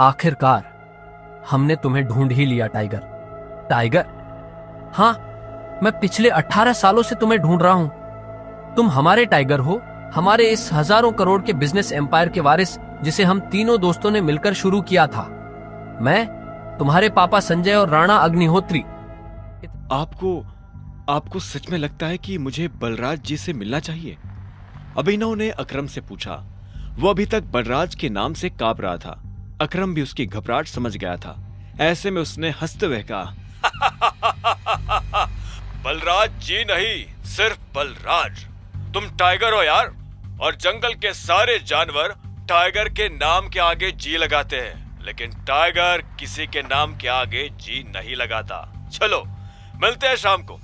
आखिरकार हमने तुम्हें ढूंढ ही लिया टाइगर। टाइगर? हाँ, मैं पिछले 18 सालों से तुम्हें ढूंढ रहा हूं। तुम हमारे टाइगर हो, हमारे इस हजारों करोड़ के बिजनेस एम्पायर के वारिस, जिसे हम तीनों दोस्तों ने मिलकर शुरू किया था। मैं, तुम्हारे पापा संजय और राणा अग्निहोत्री। आपको सच में लगता है कि मुझे बलराज जी से मिलना चाहिए? अभिनव ने अकरम से पूछा। वो अभी तक बलराज के नाम से कांप रहा था। अकरम भी उसकी घबराहट समझ गया था। ऐसे में उसने हंसते हुए कहा, बलराज जी नहीं, सिर्फ बलराज। तुम टाइगर हो यार, और जंगल के सारे जानवर टाइगर के नाम के आगे जी लगाते हैं, लेकिन टाइगर किसी के नाम के आगे जी नहीं लगाता। चलो मिलते हैं शाम को।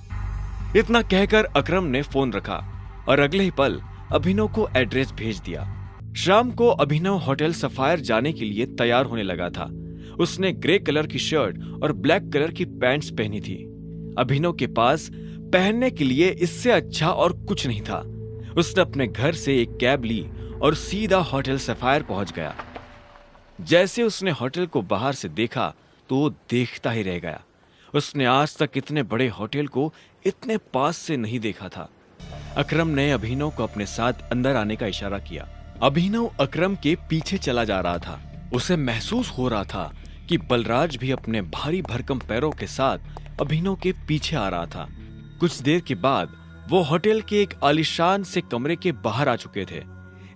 इतना कहकर अकरम ने फोन रखा और अगले ही पल अभिनव को एड्रेस भेज दिया। शाम को अभिनव होटल सफायर जाने के लिए तैयार होने लगा था। उसने ग्रे कलर की शर्ट और ब्लैक कलर की पैंट्स पहनी थी। अभिनव के पास पहनने के लिए इससे अच्छा और कुछ नहीं था। उसने अपने घर से एक कैब ली और सीधा होटल सफायर पहुंच गया। जैसे उसने होटल को बाहर से देखा तो वो देखता ही रह गया। उसने आज तक इतने बड़े होटल को इतने पास से नहीं देखा था। अकरम ने अभिनव को अपने साथ अंदर आने का इशारा किया। अभिनव अकरम के पीछे चला जा रहा था। उसे महसूस हो रहा था कि बलराज भी अपने भारी भरकम पैरों के साथ अभिनव के पीछे आ रहा था। कुछ देर के बाद वो होटल के एक आलीशान से कमरे के बाहर आ चुके थे।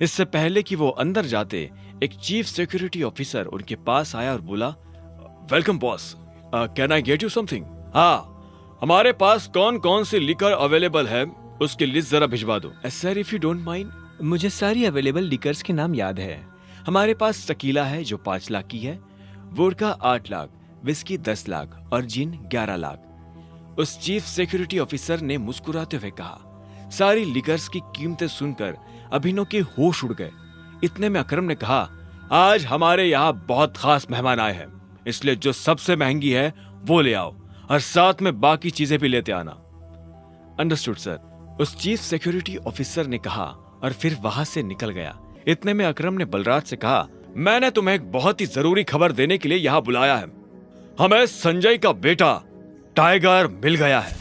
इससे पहले कि वो अंदर जाते, एक चीफ सिक्योरिटी ऑफिसर उनके पास आया और बोला, welcome boss, can I get you something? हाँ, हमारे पास कौन कौन सी लिकर अवेलेबल है उसकी लिस्ट जरा भिजवा दो। Sir if you don't mind, मुझे सारी अवेलेबल लिकर्स के नाम याद है। हमारे पास टकीला है जो 5 लाख की है, वोडका 8 लाख, विस्की 10 लाख और जिन 11 लाख। उस चीफ सिक्योरिटी ऑफिसर ने मुस्कुराते हुए कहा। सारी लिकर्स की कीमतें सुनकर अभिनव के होश उड़ गए। इतने में अकरम ने कहा, आज हमारे यहाँ बहुत खास मेहमान आए हैं, इसलिए जो सबसे महंगी है वो ले आओ और साथ में बाकी चीजें भी लेते आना। अंडरस्टूड सर, उस चीफ सिक्योरिटी ऑफिसर ने कहा और फिर वहां से निकल गया। इतने में अकरम ने बलराज से कहा, मैंने तुम्हें एक बहुत ही जरूरी खबर देने के लिए यहाँ बुलाया है। हमें संजय का बेटा टाइगर मिल गया है,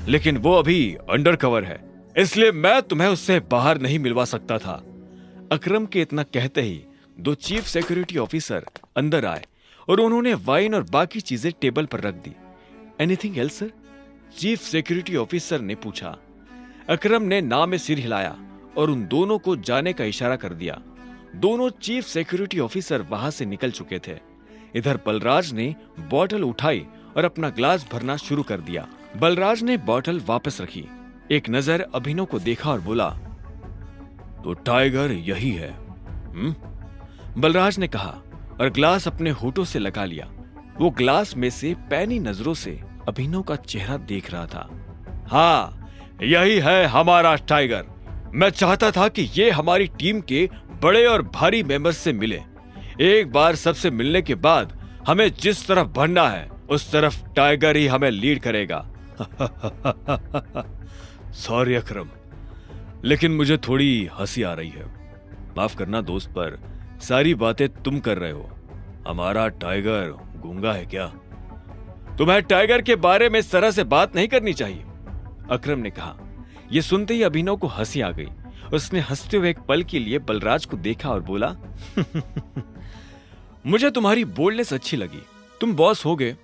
लेकिन वो अभी अंडर कवर है, इसलिए मैं तुम्हें उससे बाहर नहीं मिलवा सकता था। अकरम के इतना कहते ही 2 चीफ सिक्योरिटी ऑफिसर अंदर आए और उन्होंने वाइन और बाकी चीजें टेबल पर रख दी। Anything else sir? Chief security officer ने पूछा। अकरम ने ना में सिर हिलाया और उन दोनों को जाने का इशारा कर दिया। दोनों चीफ सिक्योरिटी ऑफिसर वहां से निकल चुके थे। इधर बलराज ने बोतल उठाई और अपना ग्लास भरना शुरू कर दिया। बलराज ने बोतल वापस रखी, एक नजर अभिनव को देखा और बोला, तो टाइगर यही है? बलराज ने कहा और ग्लास अपने होठों से लगा लिया। वो ग्लास में से पैनी नजरों से अभिनव का चेहरा देख रहा था। हाँ, यही है हमारा टाइगर। मैं चाहता था कि ये हमारी टीम के बड़े और भारी मेंबर्स से मिले। एक बार सबसे मिलने के बाद हमें जिस तरफ बढ़ना है उस तरफ टाइगर ही हमें लीड करेगा। सॉरी अकरम, लेकिन मुझे थोड़ी हंसी आ रही है। माफ करना दोस्त, पर सारी बातें तुम कर रहे हो। हमारा टाइगर गूंगा है क्या? तुम्हें टाइगर के बारे में इस तरह से बात नहीं करनी चाहिए, अकरम ने कहा। यह सुनते ही अभिनव को हंसी आ गई। उसने हंसते हुए एक पल के लिए बलराज को देखा और बोला, मुझे तुम्हारी बोल्डनेस अच्छी लगी। तुम बॉस हो गए,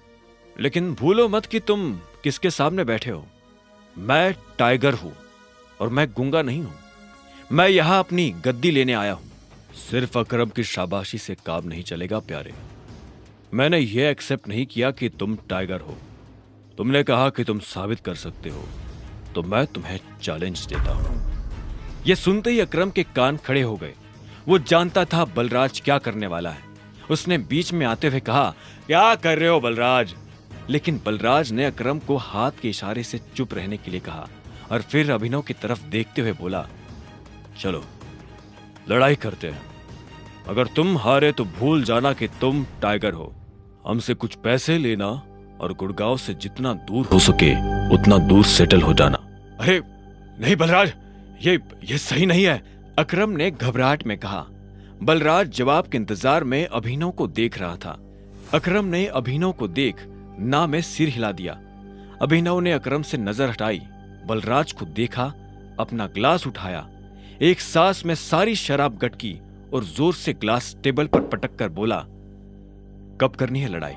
लेकिन भूलो मत कि तुम किसके सामने बैठे हो। मैं टाइगर हूं और मैं गूंगा नहीं हूं। मैं यहां अपनी गद्दी लेने आया हूं। सिर्फ अकरम की शाबाशी से काम नहीं चलेगा प्यारे। मैंने यह एक्सेप्ट नहीं किया कि तुम टाइगर हो। तुमने कहा कि तुम साबित कर सकते हो, तो मैं तुम्हें चैलेंज देता हूं। यह सुनते ही अकरम के कान खड़े हो गए। वो जानता था बलराज क्या करने वाला है। उसने बीच में आते हुए कहा, क्या कर रहे हो बलराज? लेकिन बलराज ने अकरम को हाथ के इशारे से चुप रहने के लिए कहा और फिर अभिनव की तरफ देखते हुए बोला, चलो लड़ाई करते हैं। अगर तुम हारे तो भूल जाना कि तुम टाइगर हो। हमसे कुछ पैसे लेना और गुड़गांव से जितना दूर हो सके उतना दूर सेटल हो जाना। अरे नहीं बलराज, ये सही नहीं है, अकरम ने घबराहट में कहा। बलराज जवाब के इंतजार में अभिनव को देख रहा था। अकरम ने अभिनव को देख ना में सिर हिला दिया। अभिनव ने अकरम से नजर हटाई, बलराज को देखा, अपना ग्लास उठाया, एक सांस में सारी शराब गटकी और जोर से ग्लास टेबल पर पटक कर बोला, कब करनी है लड़ाई?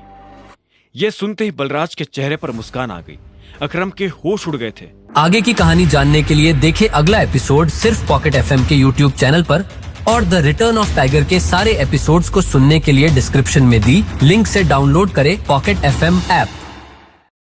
यह सुनते ही बलराज के चेहरे पर मुस्कान आ गई। अकरम के होश उड़ गए थे। आगे की कहानी जानने के लिए देखें अगला एपिसोड सिर्फ पॉकेट एफएम के यूट्यूब चैनल पर, और द रिटर्न ऑफ टाइगर के सारे एपिसोड्स को सुनने के लिए डिस्क्रिप्शन में दी लिंक से डाउनलोड करें पॉकेट एफएम ऐप।